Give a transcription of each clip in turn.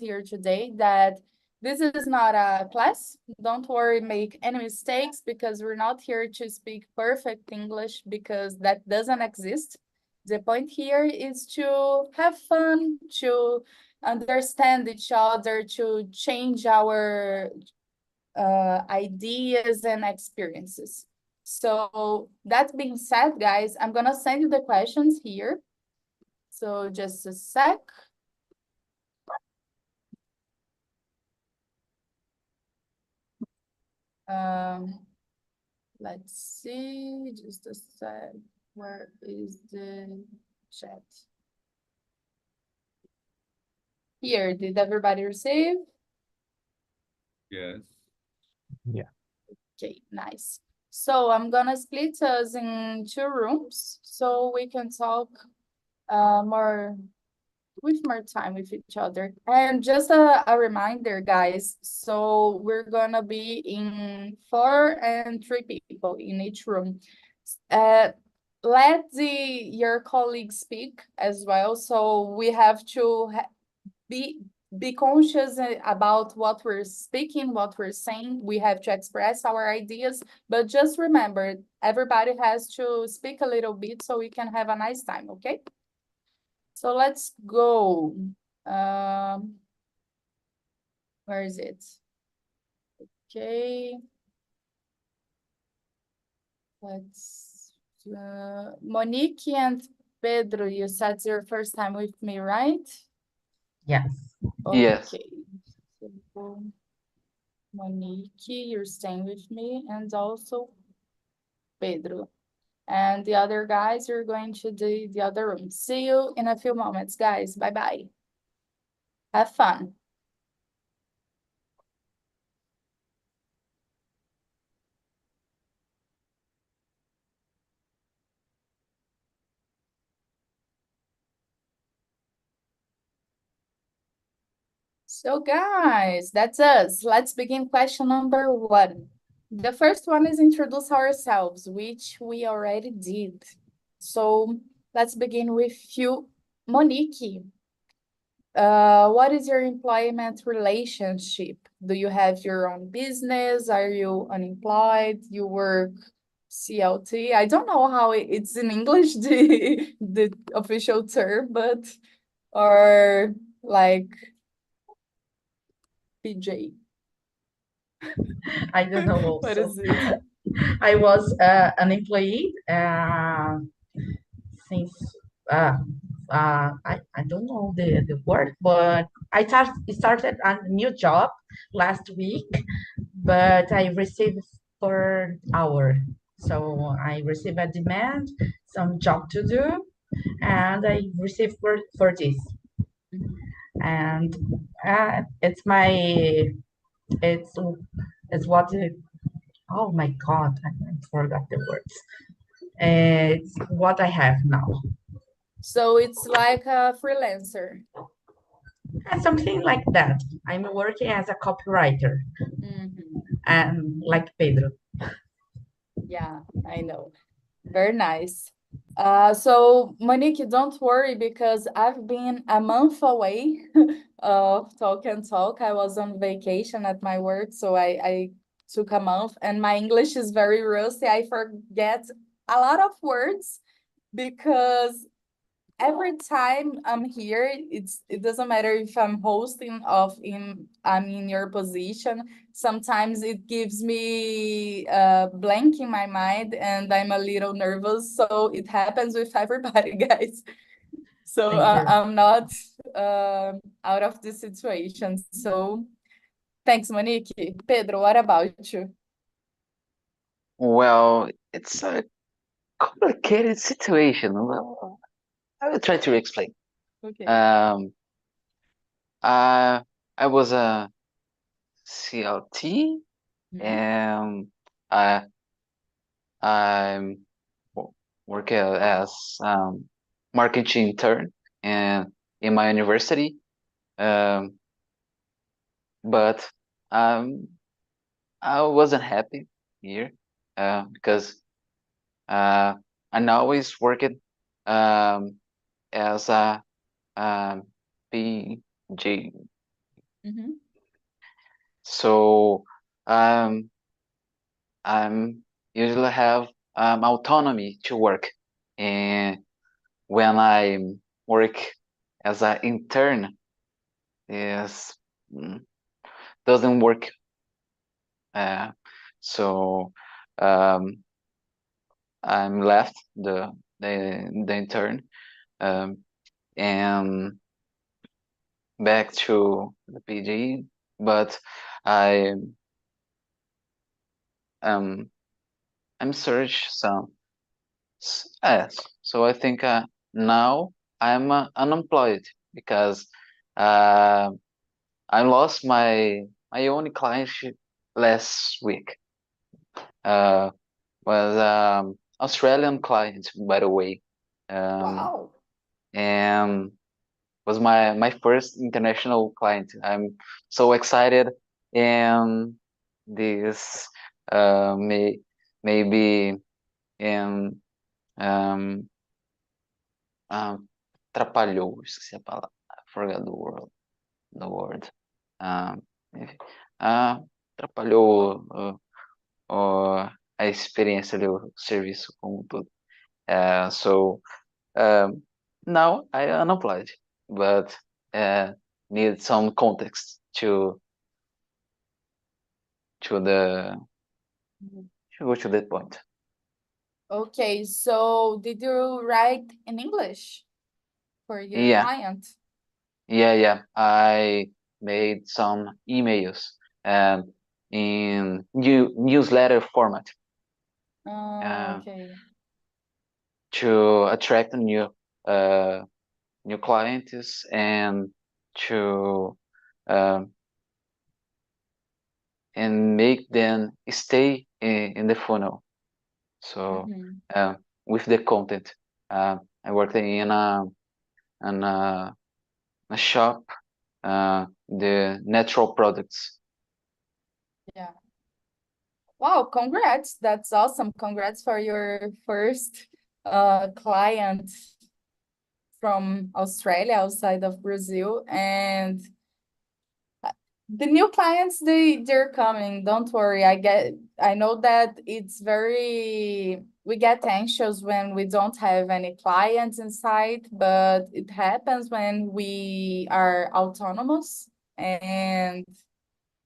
here today that this is not a class. Don't worry, make any mistakes, because we're not here to speak perfect English, because that doesn't exist. The point here is to have fun, to understand each other, to change our ideas and experiences. So that being said, guys, I'm gonna send you the questions here. So just a sec. Let's see, just a sec. Where is the chat? Here, did everybody receive? Yes. Yeah. Okay, nice. So I'm gonna split us in 2 rooms so we can talk more with more time with each other. And just a reminder, guys, so we're gonna be in 4 and 3 people in each room. Let your colleagues speak as well. So we have to be conscious about what we're speaking, what we're saying. We have to express our ideas, but just remember, everybody has to speak a little bit so we can have a nice time, okay? So let's go. Where is it? Okay. Let's Monique and Pedro, you said it's your first time with me, right? Yes. Yes. Okay. So, Monique, you're staying with me, and also Pedro. And the other guys, you're going to the other room. See you in a few moments, guys. Bye-bye. Have fun. So guys, that's us. Let's begin question number 1. The first one is introduce ourselves, which we already did. So let's begin with you, Monique. What is your employment relationship? Do you have your own business? Are you unemployed? You work CLT? I don't know how it's in English, the official term, but or like PJ. I don't know What also. is it? I was an employee since I don't know the word, but I started a new job last week, but I received per hour. So I receive a demand, some job to do, and I receive for this. And it's my it's it's what oh my God, I forgot the words. It's what I have now. So it's like a freelancer. Something like that. I'm working as a copywriter, and like Pedro. Yeah, I know. Very nice. So Monique, don't worry, because I've been a month away of Talk and Talk. I was on vacation at my work, so I took a month, and my English is very rusty. I forget a lot of words because every time I'm here, it doesn't matter if I'm hosting I'm in your position. Sometimes it gives me blank in my mind and I'm a little nervous. So it happens with everybody, guys. So Thank you. I'm not out of this situation. So thanks, Monique. Pedro, what about you? Well, it's a complicated situation. Well, I will try to explain. Okay. I was a CLT, and I'm working as marketing intern and in my university. But I wasn't happy here because I'm always working as a PJ Mhm. So um, I'm usually have autonomy to work, and when I work as an intern, is mm, doesn't work. Uh, so um, I'm left the intern um, and back to the PG, but I um I'm search some yes. So I think now I'm unemployed because uh, I lost my only client last week. Uh, was Australian client, by the way, Wow. and was my first international client. I'm so excited, and this maybe in um, um, atrapalhou, esqueci a palavra, I forgot the word. Um, enfim, atrapalhou a experiência do serviço como um todo. So um, now I unemployed, but need some context to the to go to that point. Okay, so did you write in English for your Yeah, client? yeah. I made some emails um, in newsletter format Oh, uh, okay. to attract uh, new clients and to um, and make them stay in the funnel. So Mhm. uh, with the content, I worked in a shop, the natural products. Yeah. Wow, congrats. That's awesome. Congrats for your first client from Australia outside of Brazil. And the new clients, they're coming. Don't worry. I know that it's very we get anxious when we don't have any clients inside, but it happens when we are autonomous, and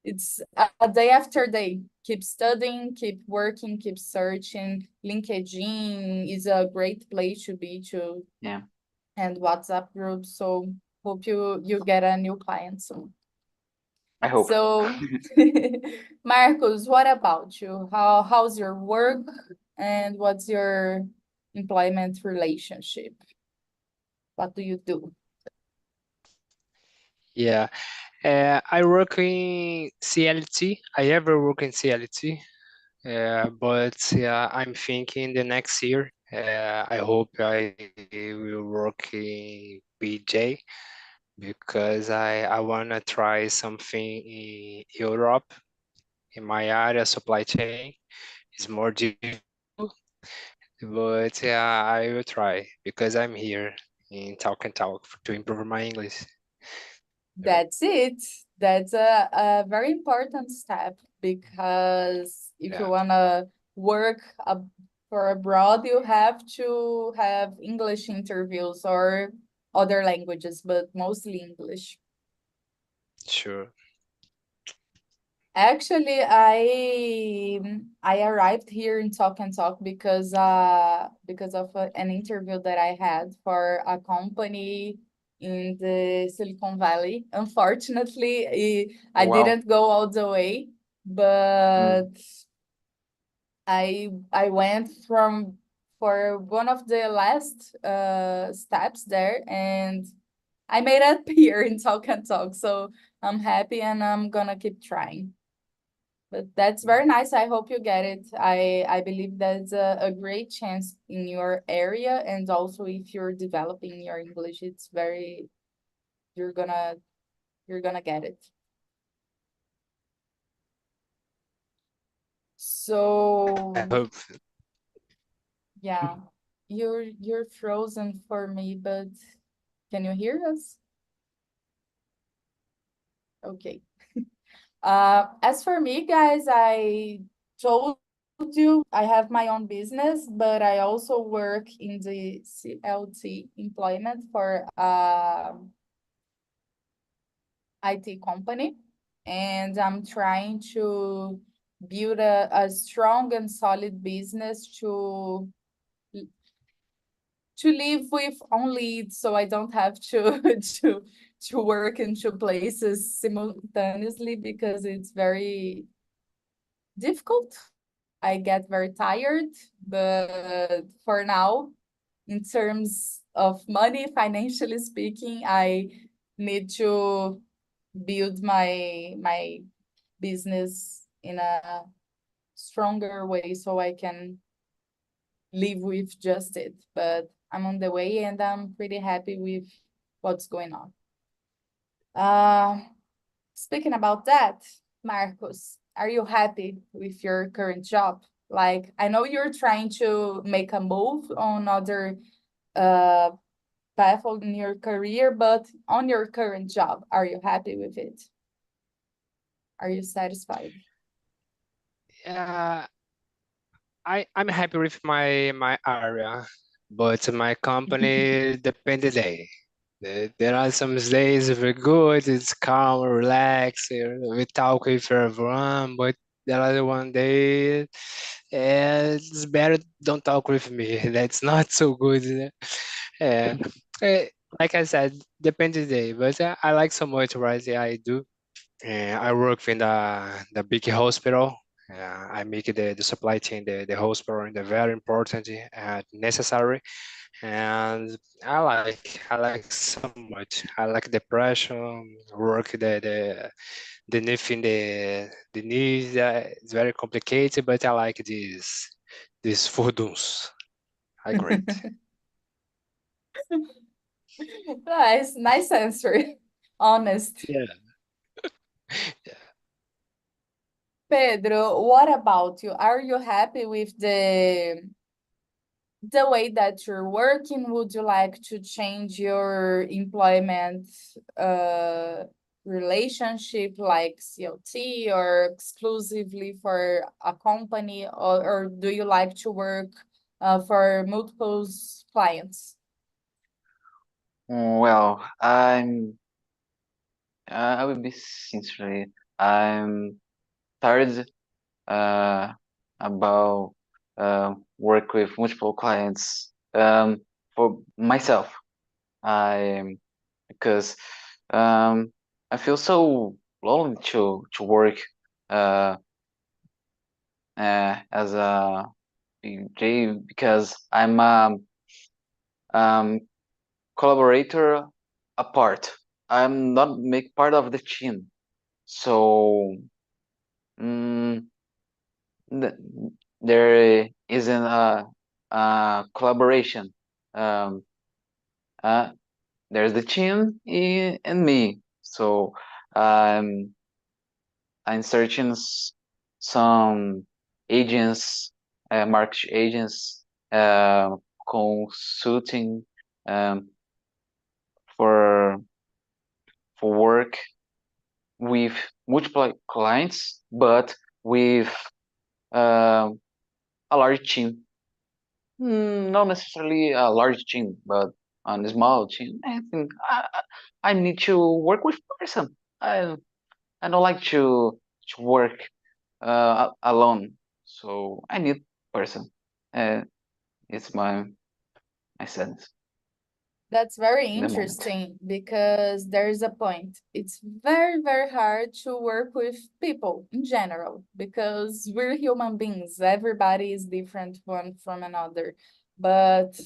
it's a day after day. Keep studying, keep working, keep searching. LinkedIn is a great place to be to, Yeah, and WhatsApp groups. So hope you get a new client soon. I hope. So, Marcos, what about you? How's your work and what's your employment relationship? What do you do? Yeah, I work in CLT. I ever work in CLT, but I'm thinking the next year. I hope I will work in BJ because I wanna try something in Europe in my area supply chain. It's more difficult, but I will try because I'm here in Talk and Talk to improve my English. That's it. That's a very important step because if you Yeah, want to work for abroad, you have to have English interviews or other languages, but mostly English. sure. Actually, I arrived here in Talk and Talk because of an interview that I had for a company in the Silicon Valley. Unfortunately, I Wow. didn't go all the way, but Mm. I went from for one of the last steps there, and I made it here in Talk and Talk. So I'm happy, and I'm gonna keep trying. But that's very nice. I hope you get it. I believe that's a great chance in your area, and also if you're developing your English, it's very you're gonna you're gonna get it. I So hope. yeah, you're frozen for me, but can you hear us? Okay. As for me, guys, I told you I have my own business, but I also work in the CLT employment for IT company, and I'm trying to build a strong and solid business to live with only so I don't have to to work in two places simultaneously because it's very difficult. I get very tired, but for now, in terms of money, financially speaking, I need to build my business in a stronger way so I can live with just it. But I'm on the way and I'm pretty happy with what's going on. Speaking about that, Marcos, are you happy with your current job? Like, I know you're trying to make a move on other uh, path in your career, but on your current job, are you happy with it? Are you satisfied? Yeah, I'm happy with my area, but my company depend the day. There are some days very good, it's calm, relaxed, we talk with everyone, but there are one day it's better don't talk with me. That's not so good. Uh, uh, like I said, depends the day, but I like so much what I do. I work in the big hospital. I make the supply chain, the hospital, and the very important and necessary. And I like so much. I like the pressure, work the knee in the knees. It's very complicated, but I like these furdunços. I great. Nice answer. Honest. Yeah. Pedro, what about you? Are you happy with the way that you're working? Would you like to change your employment relationship like CLT or exclusively for a company, or do you like to work for multiple clients? Well, I will be sincerely, I'm tired uh, about work with multiple clients for myself. I because I feel so lonely to work uh, as a PJ because I'm a collaborator apart. I'm not make part of the team, so mm, th- there isn't a collaboration. Um, uh, there's the team and me. So um, I'm searching some agents, market agents, consulting um, for work with multiple clients, but with um, a large team. Not necessarily a large team, but on a small team. I think I need to work with person. I don't like to work alone. So I need person. Uh, it's my sense That's very in the moment. interesting because there's a point. It's very, very hard to work with people in general because we're human beings. Everybody is different one from another. But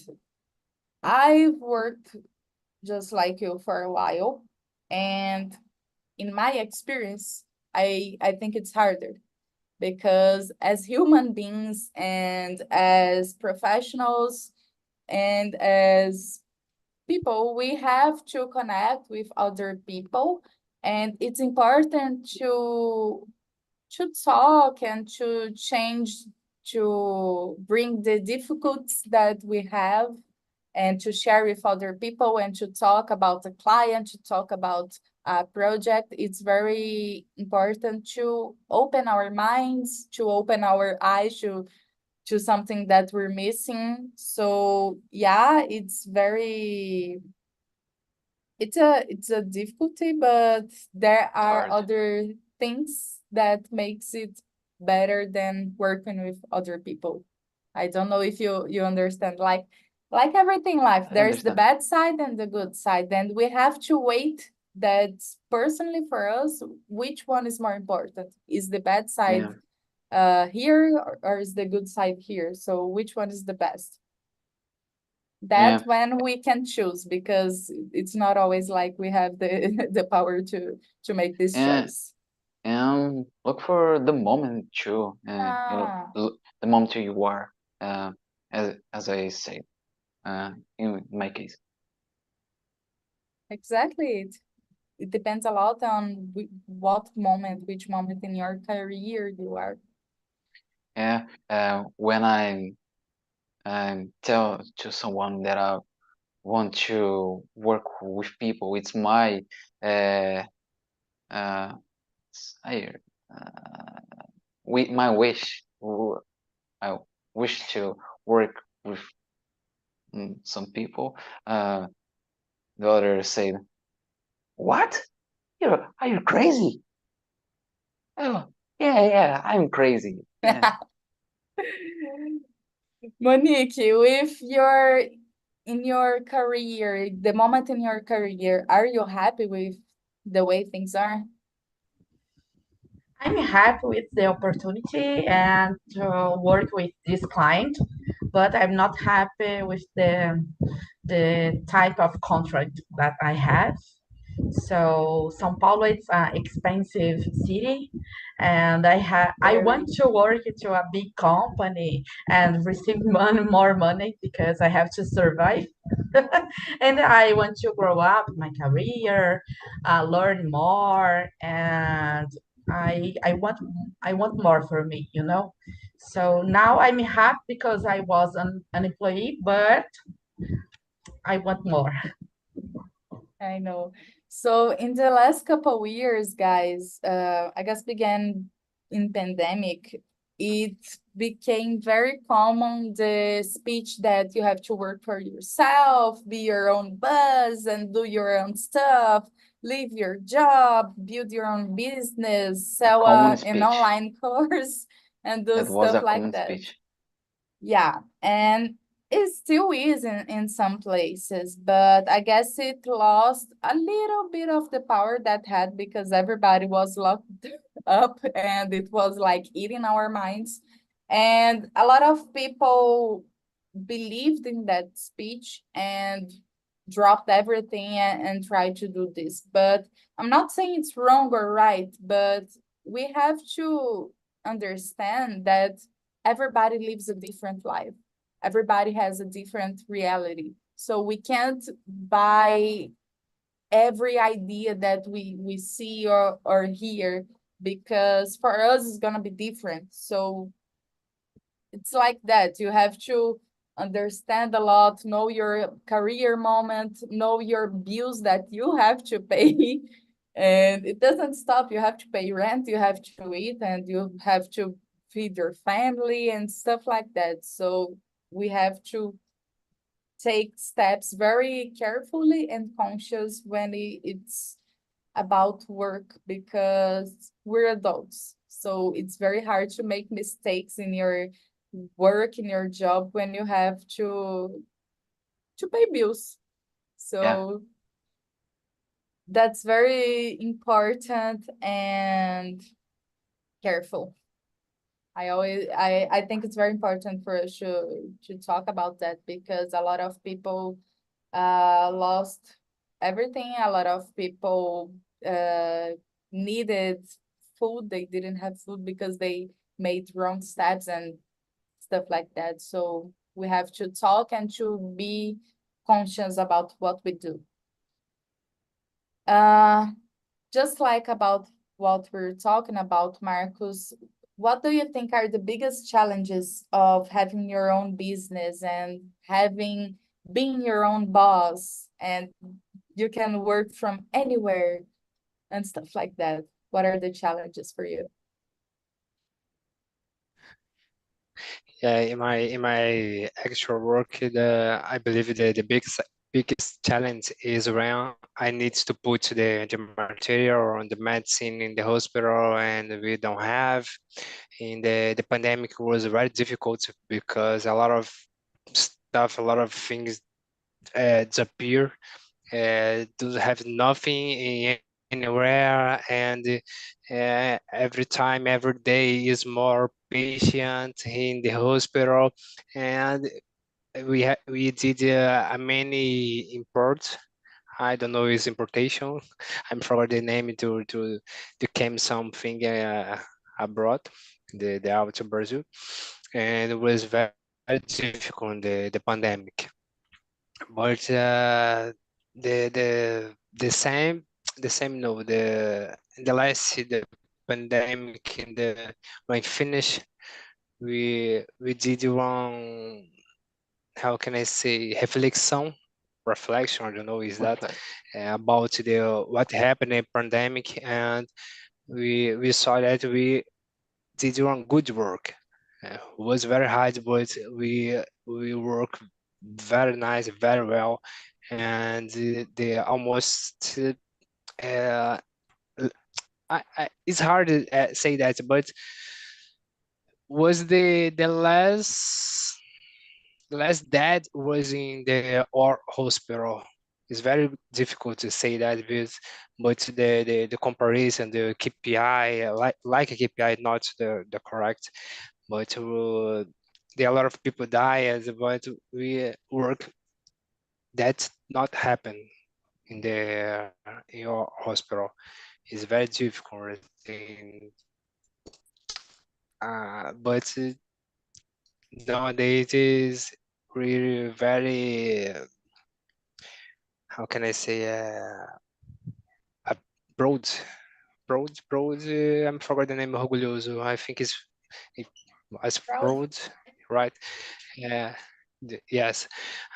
I've worked just like you for a while, and in my experience, I think it's harder because as human beings and as professionals and as people, we have to connect with other people, and it's important to talk and to change, to bring the difficulties that we have and to share with other people and to talk about the client, to talk about project, it's very important to open our minds, to open our eyes to something that we're missing. So yeah, it's a difficulty, but there are Hard. other things that makes it better than working with other people. I don't know if you understand. Like everything in life, I there's the understand. bad side and the good side, and we have to wait that personally for us, which one is more important? Is the bad side Yeah. here or is the good side here? So which one is the best? Yeah. That when we can choose, because it's not always like we have the the power to make this And choice. look for the moment too. Ah, The moment you are. As I said. In my case. exactly. It depends a lot on what moment, which moment in your career you are. Yeah. When I tell to someone that I want to work with people, it's my uh uh I my wish. I wish to work with some people. The other said, "What? Are you crazy?" Oh, yeah, I'm crazy. Yeah. Monique, with your in your career, the moment in your career, are you happy with the way things are? I'm happy with the opportunity and to work with this client, but I'm not happy with the type of contract that I have. So São Paulo is an expensive city, and I want Very. to work to a big company and receive more money because I have to survive. And I want to grow up my career, learn more, and I want more for me, you know. So now I'm happy because I was an employee, but I want more. I know. So in the last couple of years, guys, I guess began in pandemic, it became very common the speech that you have to work for yourself, be your own boss, and do your own stuff, leave your job, build your own business, A sell common an speech. online course, and do That was stuff a like common that. speech. Yeah, and it still is in some places, but I guess it lost a little bit of the power that had because everybody was locked up and it was like eating our minds. And a lot of people believed in that speech and dropped everything and tried to do this. But I'm not saying it's wrong or right, but we have to understand that everybody lives a different life. Everybody has a different reality. So we can't buy every idea that we see or hear because for us it's gonna be different. So it's like that. You have to understand a lot, know your career moment, know your bills that you have to pay. And it doesn't stop. You have to pay rent, you have to eat, and you have to feed your family and stuff like that. So we have to take steps very carefully and conscious when it's about work because we're adults. So it's very hard to make mistakes in your work, in your job when you have to pay bills. Yeah. So that's very important and careful. I think it's very important for us to talk about that because a lot of people lost everything. A lot of people needed food. They didn't have food because they made wrong steps and stuff like that. So we have to talk and to be conscious about what we do. Uh, just like about what we're talking about, Marcus, what do you think are the biggest challenges of having your own business and having being your own boss and you can work from anywhere? and stuff like that? What are the challenges for you? Yeah, in my actual work, I believe the biggest challenge is when I need to put the material or the medicine in the hospital and we don't have. In the pandemic was very difficult because a lot of stuff, a lot of things disappear. Do have nothing anywhere, and every time, every day is more patient in the hospital, and we did a many imports. I don't know is importation. I'm forgot the name to came something abroad, the out of Brazil, and it was very difficult the pandemic. But the same no the last the pandemic and the when finish we did one, how can I say, reflection, I don't know is that Reflect. about the what happened in pandemic, and we saw that we did one good work. Was very hard, but we work very nice, very well, and they almost uh, it's hard to say that, but was the last dad was in the or hospital. It's very difficult to say that, but the comparison, the KPI, like a KPI, not the correct, but there are a lot of people die as but we work that not happen in your hospital. It's very difficult thing. But nowadays it is really very, how can I say, a broad, broad. I'm forgot the name. Orgulhoso. I think it as Proud. broad, right? Yeah. Yes.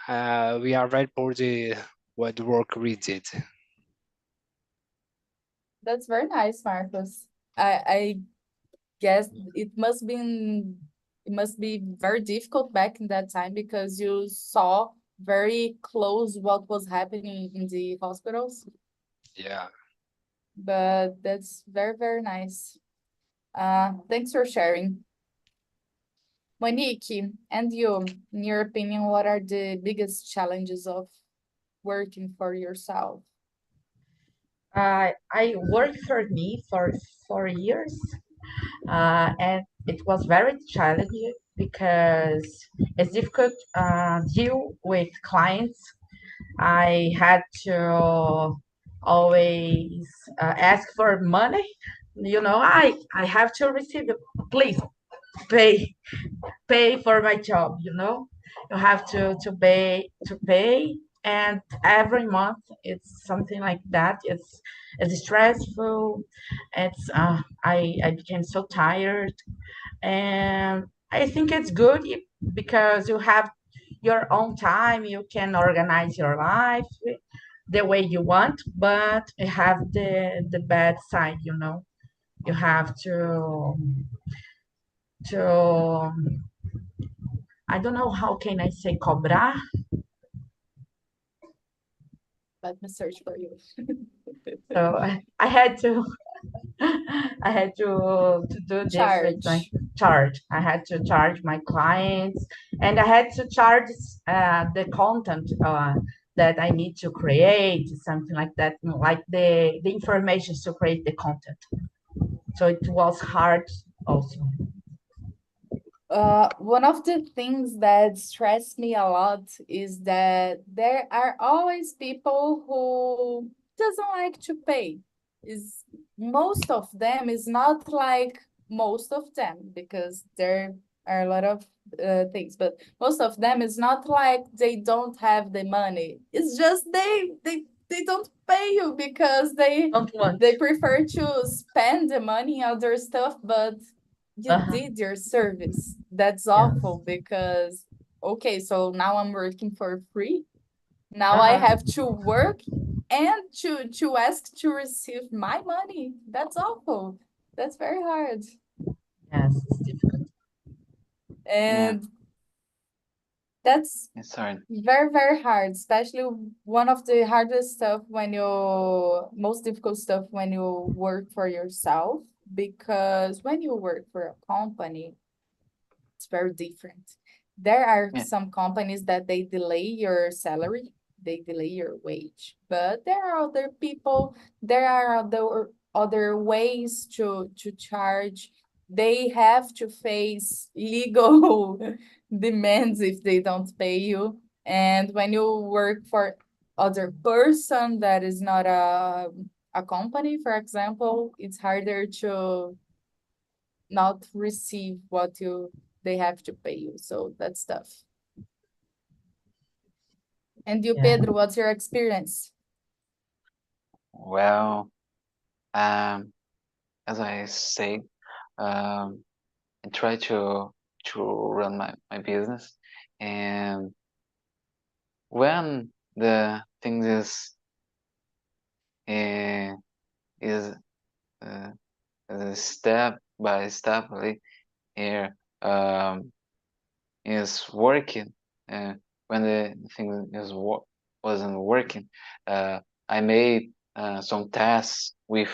We are very proud what work we did. That's very nice, Marcos. I guess it must be very difficult back in that time because you saw very close what was happening in the hospitals. Yeah. But that's very, very nice. Thanks for sharing. Monique, and you, in your opinion, what are the biggest challenges of working for yourself? I worked for me for 4 years, and it was very challenging because it's difficult deal with clients. I had to always ask for money. I have to receive it. Please pay pay for my job. You have to pay, and every month it's something like that. It's stressful. I became so tired, and I think it's good because you have your own time. You can organize your life the way you want, but you have the bad side. You have to I don't know how can I say cobrar. Let me search for you. So I had to I had to do this with my Charge. charge. I had to charge my clients, and I had to charge the content that I need to create, something like that, like the information to create the content. So it was hard also. One of the things that stress me a lot is that there are always people who doesn't like to pay. Is most of them is not like most of them because there are a lot of things, but most of them is not like they don't have the money. It's just they don't pay you because Don't want. they prefer to spend the money on other stuff, but you Uh-huh. did your service. That's Yes. awful because, okay, so now I'm working for free. Now I Uh-huh. have to work. and to ask to receive my money. That's awful. That's very hard. Yes, it's difficult. And that's It's hard. very, very hard, especially one of the hardest stuff most difficult stuff when you work for yourself, because when you work for a company, it's very different. There are Yeah. some companies that they delay your salary, they delay your wage, but there are other people, there are other ways to charge. They have to face legal demands if they don't pay you. And when you work for other person that is not a company, for example, it's harder to not receive what they have to pay you. So that's tough. And you, Yeah. Pedro, what's your experience? Well, as I said, I try to run my business, and when the things uh, is uh, step by step, like here, is working. When the thing wasn't working, I made some tests with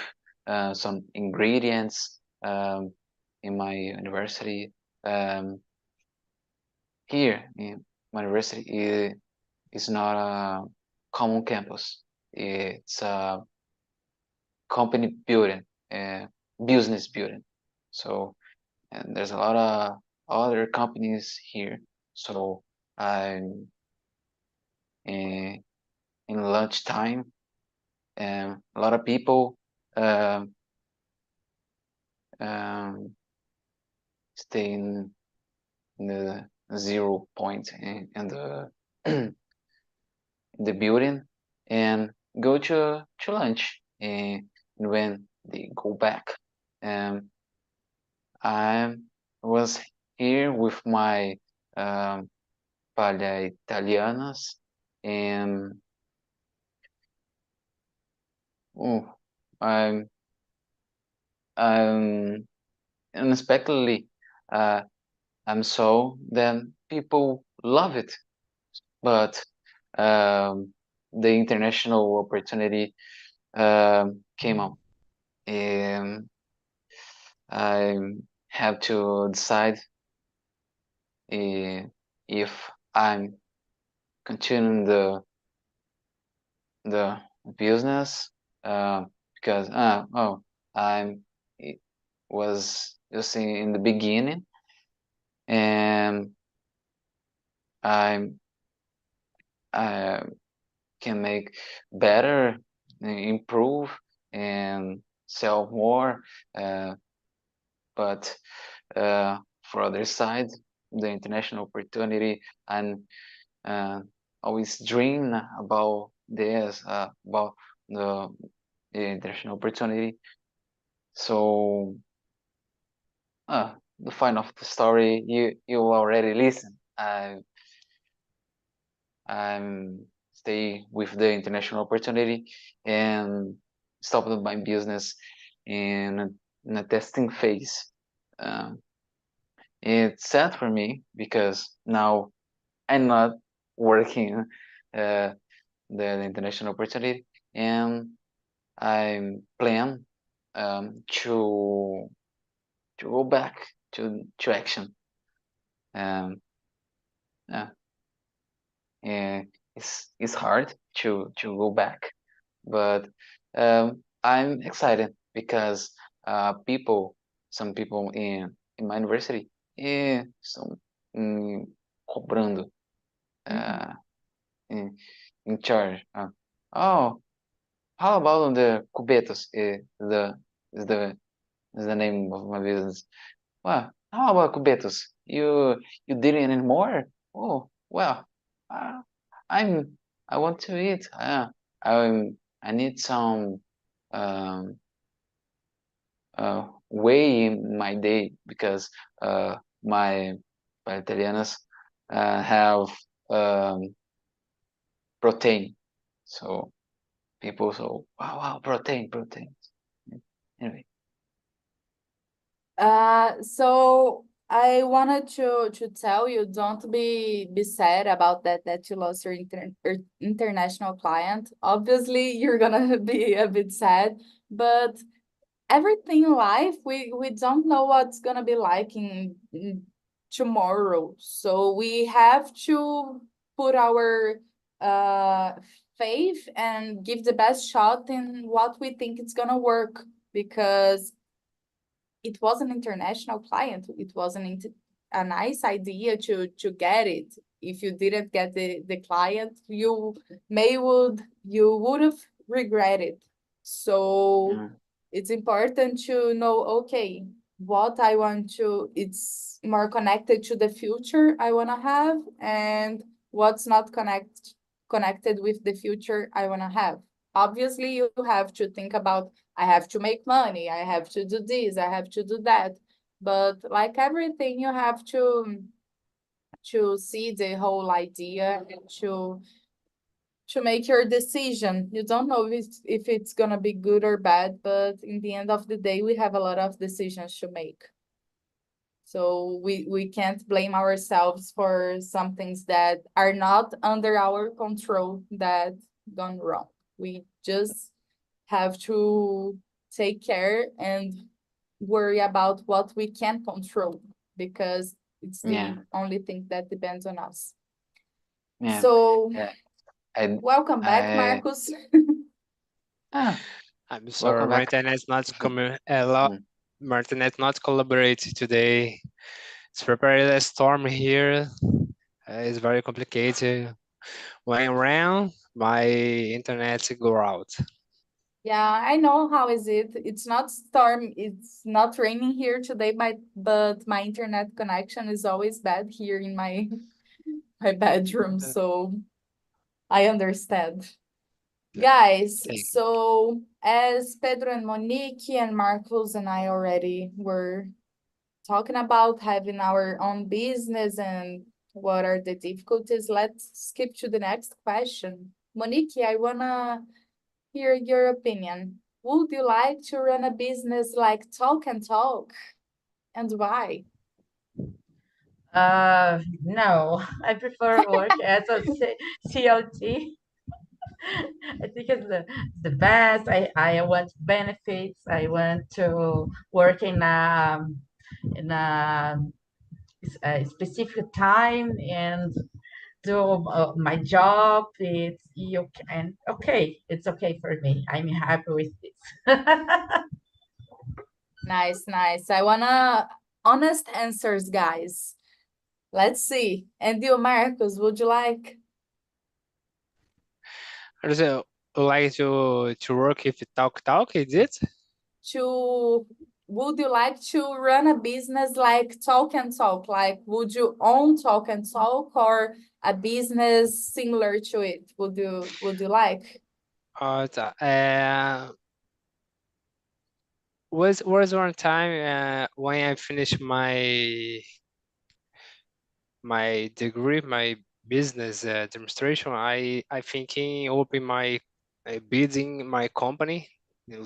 some ingredients in my university. Um, Here in my university is not a common campus. It's a company building, business building. So, and there's a lot of other companies here. So I'm in lunchtime, and a lot of people um, um, stay in the 0 point in the in the building and go to lunch. And when they go back, um, I was here with my um, palha italianas, and oh, I'm I'm unexpectedly I'm so then people love it, but the international opportunity came up, and I have to decide if I'm continuing the business because I'm it was just in the beginning, and I'm I can make better, improve, and sell more. Uh, but for other side, the international opportunity, and uh, always dream about this, about the, the international opportunity. So the final of the story, you already listen. I'm stay with the international opportunity and stop my business in a testing phase. Um, it's sad for me because now I'm not working the international opportunity, and I plan to go back to action. Um, yeah, and it's hard to go back, but I'm excited because some people in my university, estão cobrando, Mhm. in, in charge. Oh, how about the cubetos? Is the is the name of my business. Well, how about cubetos? You did it anymore? Oh, well, uh, I'm I want to eat. I need some um, way in my day because my Italianas have protein. So people. So wow, protein. Anyway, So I wanted to tell you, don't be sad about that you lost your international client. Obviously, you're gonna be a bit sad, but everything in life, we don't know what's gonna be like in tomorrow. So we have to put our uh faith and give the best shot in what we think it's gonna work, because it was an international client. It was a nice idea to get it. If you didn't get the client, you would have regretted. So yeah, it's important to know, okay, what I want to, it's more connected to the future I want to have, and what's not connected with the future I want to have. Obviously, you have to think about, I have to make money, I have to do this, I have to do that. But like everything, you have to see the whole idea and to make your decision. You don't know if it's gonna be good or bad, but in the end of the day, we have a lot of decisions to make. So we can't blame ourselves for some things that are not under our control that gone wrong. We just have to take care and worry about what we can control, because it's yeah, the only thing that depends on us. yeah. So Yeah. I, welcome back, I, Marcus. ah, I'm sorry, welcome back. Martinez not collaborate today. It's prepared a storm here. It's very complicated. When around, my internet go out. Yeah, I know how is it. It's not storm, it's not raining here today, but my internet connection is always bad here in my my bedroom, so I understand. Guys, Thank so as Pedro and Monique and Marcos and I already were talking about having our own business and what are the difficulties, let's skip to the next question. Monique, I wanna hear your opinion. Would you like to run a business like Talk and Talk, and why? No, I prefer work as a CLT. I think it's the best. I want benefits. I want to work in a specific time and do my job. It's you can okay. It's okay for me. I'm happy with this. Nice, nice. I wanna honest answers, guys. Let's see. And you, Marcos, would you like Also, like to work if you talk, is it? to would you like to run a business like Talk and Talk? Like, would you own Talk and Talk or a business similar to it? Would you like? Was one time when I finished my degree, my business administration, I thinking open my building my company in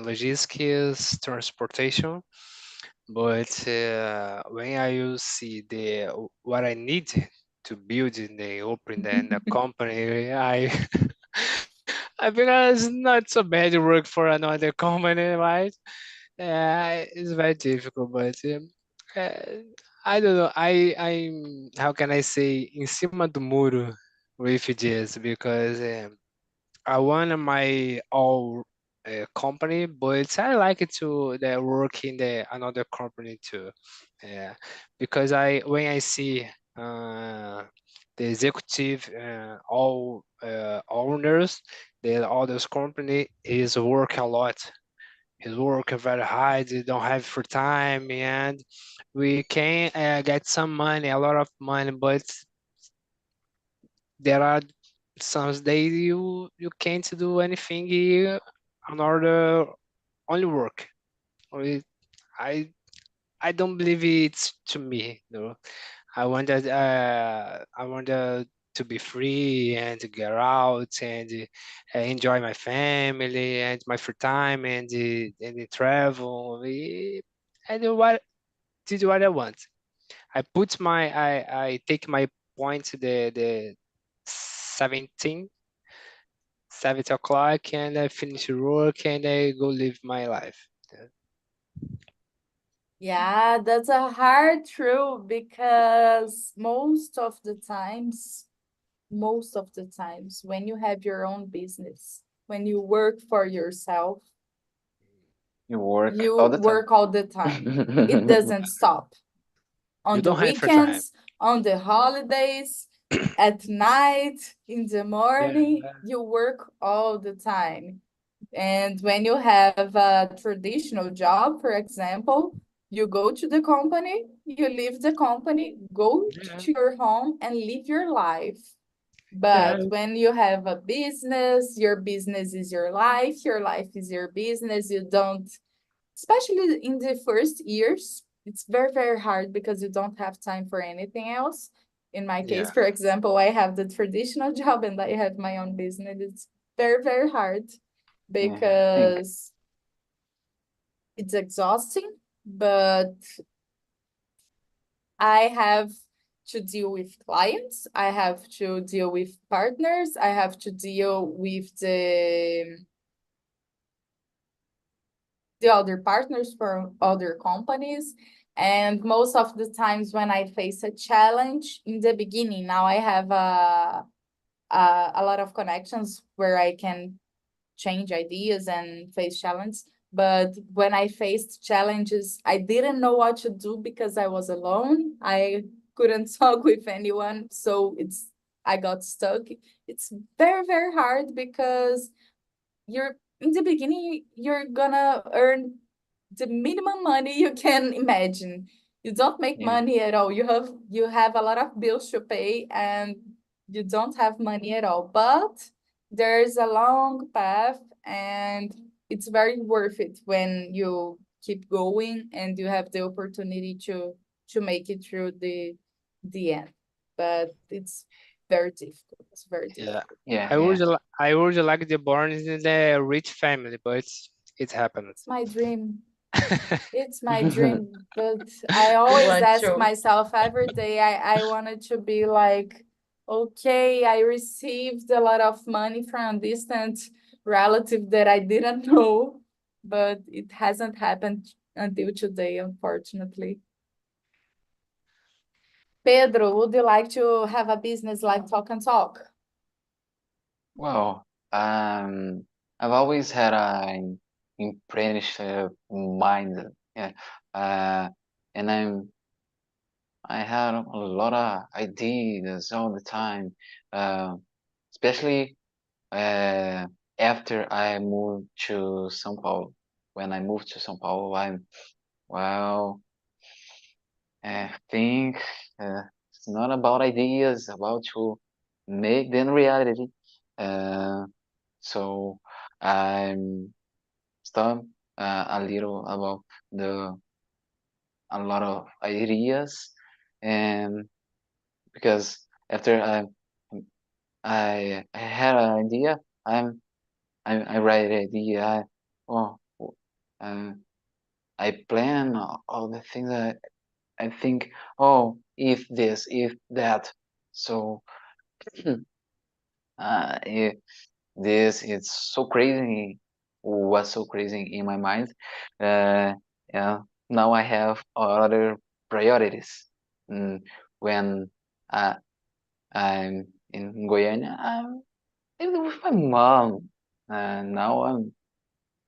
logistics transportation. But when I will see the what I need to build in the open the company, I I think it's not so bad to work for another company, right? It's very difficult, but uh, I don't know. I'm how can I say em cima do muro with this because I want my own company, but I like it to work in the another company too. Yeah, because I when I see the executive all owners, the others company is work a lot. He's working very hard. They don't have for time, and we can get some money, a lot of money, but there are some days you can't do anything in order only work. Only- I I don't believe it's to me. No, I want that. I want to be free and to get out and enjoy my family and my free time and travel and did what I want. I take my point the 17 7 o'clock and I finish work and I go live my life. Yeah, that's a hard truth because most of the times when you have your own business, when you work for yourself, You work you all the time. work all the time. It doesn't stop. You On the don't have free time. weekends, on the holidays, at night, in the morning, you work all the time. And when you have a traditional job, for example, you go to the company, you leave the company, go Yeah, to your home and live your life. yeah, But when you have a business, your business is your life is your business. You don't, especially in the first years, it's very, very hard because you don't have time for anything else. In my case, yeah, for example, I have the traditional job and I have my own business. It's very, very hard Yeah, I think. because it's exhausting, but I have to deal with clients, I have to deal with partners, I have to deal with the other partners from other companies. And most of the times when I face a challenge in the beginning, now I have a lot of connections where I can change ideas and face challenges. But when I faced challenges, I didn't know what to do because I was alone. I couldn't talk with anyone. So I got stuck. It's very, very hard because you're in the beginning, you're gonna earn the minimum money you can imagine. You don't make Yeah. money at all. You have a lot of bills to pay and you don't have money at all. But there's a long path and it's very worth it when you keep going and you have the opportunity to make it through the end. But it's very difficult. It's very yeah. difficult. Yeah, I yeah. would I would like to born in the rich family, but it happened. It's my dream. It's my dream, but I always Want ask to. myself every day, I wanted to be like, okay, I received a lot of money from a distant relative that I didn't know, but it hasn't happened until today, unfortunately. Pedro, would you like to have a business like Talk and Talk? Well, I've always had an entrepreneurship mind. Yeah. Uh, and I had a lot of ideas all the time. Uh, especially after I moved to São Paulo. When I moved to São Paulo, well, I think it's not about ideas, about to make them reality. Uh, so I'm start a little about the a lot of ideas, and because after I had an idea, I write an idea. Oh, uh, I plan all the things that I think. Oh, if this, if that. So if this it's so crazy. Was so crazy in my mind. Uh, yeah. Now I have other priorities. Mm, when uh, I'm in Goiânia, I'm living with my mom. Now I'm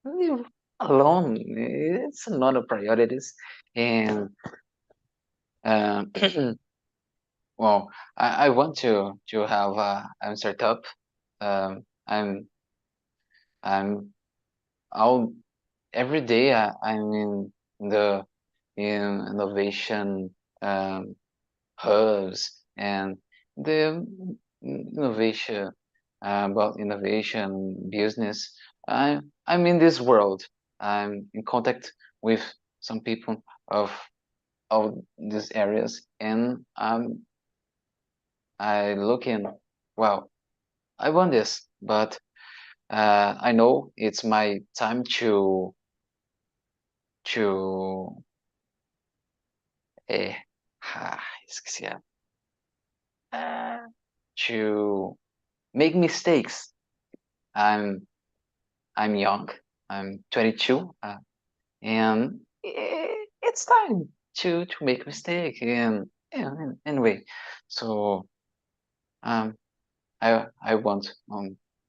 live alone. It's not a priorities. And um, well, I want to have a startup. Um, I'm I'm all every day I'm in the in innovation um, hubs and the innovation about innovation business. I'm in this world. I'm in contact with some people of these areas, and I looking, well, I want this, but I know it's my time to eh, esqueci to make mistakes. I'm I'm young. I'm 22, and it's time to make mistake. And yeah, anyway, so um, I want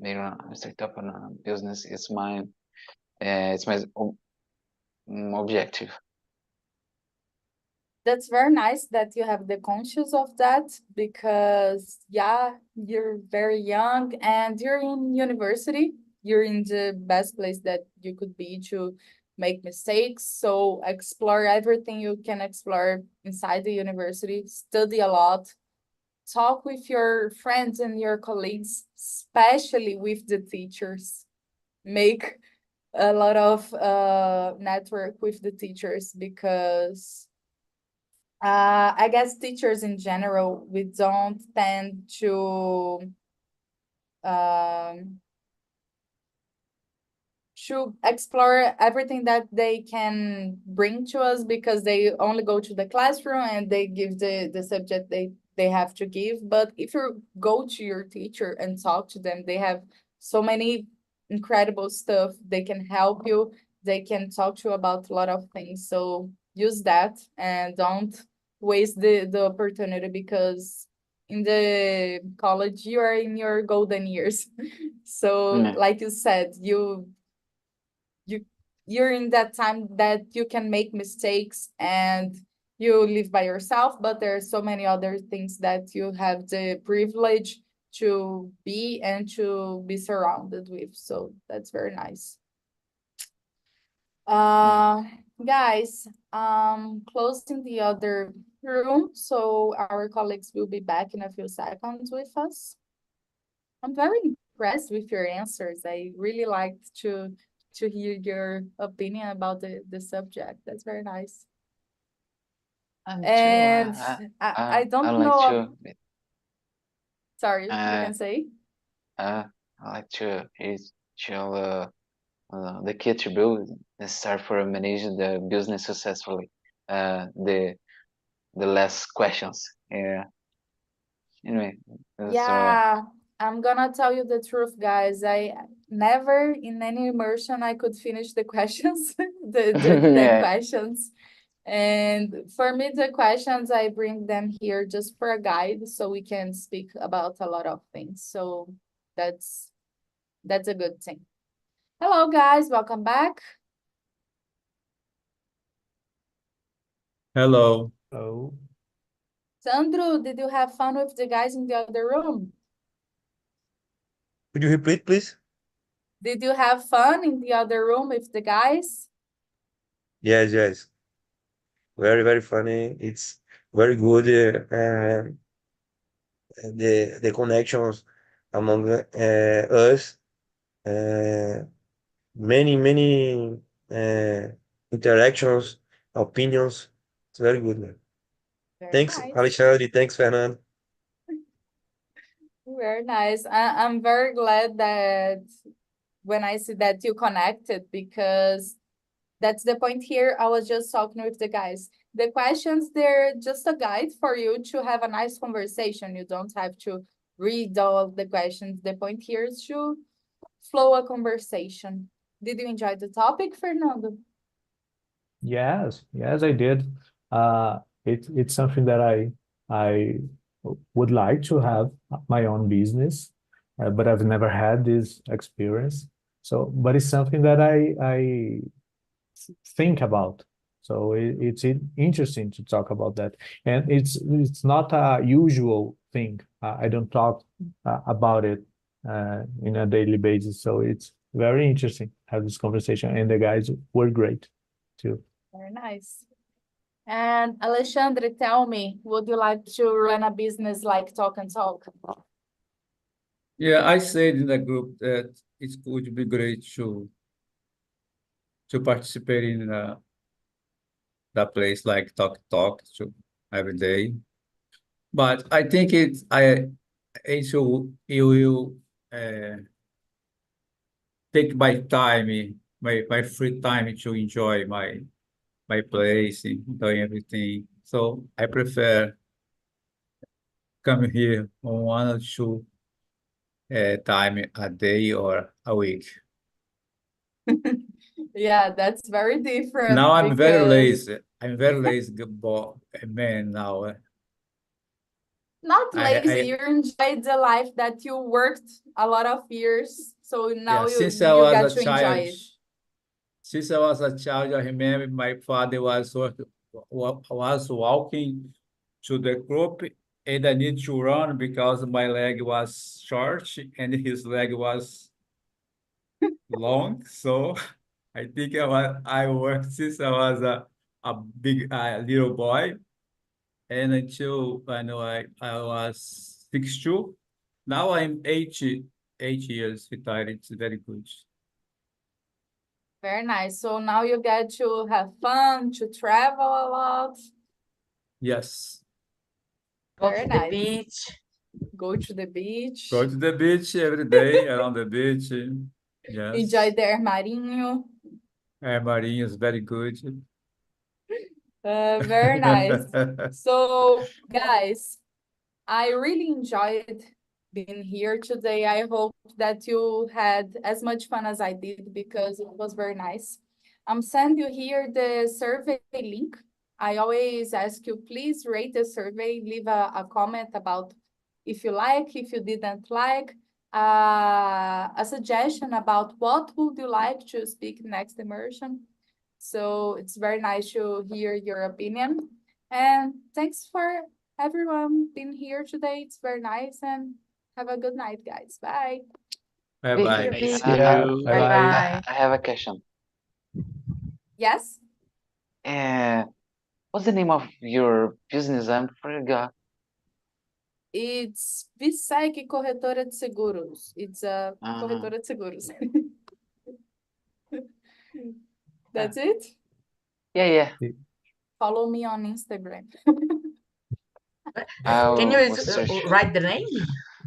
make a startup and a business. It's my objective. That's very nice that you have the conscious of that because yeah, you're very young and you're in university. You're in the best place that you could be to make mistakes. So explore everything you can explore inside the university, study a lot, talk with your friends and your colleagues, especially with the teachers. Make a lot of network with the teachers because I guess teachers in general, we don't tend um, to explore everything that they can bring to us because they only go to the classroom and they give the subject they have to give. But if you go to your teacher and talk to them, they have so many incredible stuff. They can help you. They can talk to you about a lot of things. So use that and don't waste the opportunity because in the college you are in your golden years. So Yeah. like you said, you you're in that time that you can make mistakes and you live by yourself, but there are so many other things that you have the privilege to be and to be surrounded with. So that's very nice. Yeah. Uh, guys, closing the other room, so our colleagues will be back in a few seconds with us. I'm very impressed with your answers. I really liked to hear your opinion about the subject. That's very nice. Me too. And I I don't like know. to Sorry, you uh, can say. I like to tell the key attribute necessary for managing the business successfully. The last questions. Yeah. Anyway, so Yeah, I'm gonna tell you the truth, guys. I never in any immersion I could finish the questions, the 10 yeah. questions. And for me, the questions, I bring them here just for a guide so we can speak about a lot of things. So that's that's a good thing. Hello, guys. Welcome back. Hello. Oh, Sandro, did you have fun with the guys in the other room? Could you repeat, please? Did you have fun in the other room with the guys? Yes, yes. Very, very funny. It's very good. The connections among us. Uh, many uh, interactions, opinions. It's very good, man. Very Thanks, nice. Alexandre. Thanks, Fernando. Very nice. I'm very glad that when I see that you connected because that's the point here. I was just talking with the guys. The questions, they're just a guide for you to have a nice conversation. You don't have to read all of the questions. The point here is to flow a conversation. Did you enjoy the topic, Fernando? Yes, yes, I did. It's something that I would like to have my own business, but I've never had this experience. So, but it's something that I think about. So it's interesting to talk about that, and it's not a usual thing. I don't talk about it in a daily basis. So it's very interesting to have this conversation, and the guys were great too. Very nice. And Alexandre, tell me, would you like to run a business like Talk and Talk? Yeah, I said in the group that it would be great to participate in the place like Talk Talk to every day. but I think it will take my time, my free time to enjoy my place and doing everything. So I prefer come here on 1 or 2 time a day or a week. Yeah, that's very different Now I'm very because lazy. I'm very lazy man now. not lazy, I you enjoyed the life that you worked a lot of years, so now yeah, since I you was get a to enjoy child, it. since I was a child, I remember my father was walking to the group, and I need to run because my leg was short and his leg was long. So I think I worked since I was a big little boy, and until I know I was 62. Now I'm 8 years retired. It's very good. Very nice. So now you get to have fun, to travel a lot. Yes. Go Very to the nice. beach. Go to the beach, Go to the beach every day, around the beach. enjoy Yes. the air marinho. Marinho is very good. Very nice. So, guys, I really enjoyed being here today. I hope that you had as much fun as I did because it was very nice. I'm sending you here the survey link. I always ask you, please rate the survey, leave a comment about if you like, if you didn't like, a suggestion about what would you like to speak next immersion. So it's very nice to hear your opinion. And thanks for everyone being here today. It's very nice and have a good night, guys. Bye. Bye-bye. Thank Yeah, you. bye bye. Bye-bye. I have a question. Yes, What's the name of your business? I forgot. it's Viseg Corretora de Seguros. It's a Uh, corretora de seguros. That's it. yeah. Follow me on Instagram. Can you I'll search. write the name?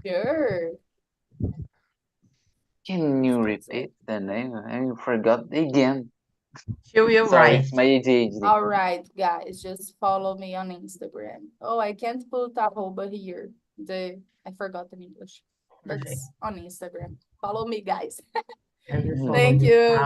Sure. Can you repeat the name? I forgot again. She will Sorry, write. it's my ADHD. All right, guys, just follow me on Instagram. Oh, I can't put arroba here. I forgot in English. Okay. It's on Instagram. Follow me, guys. I will follow Thank you you. now.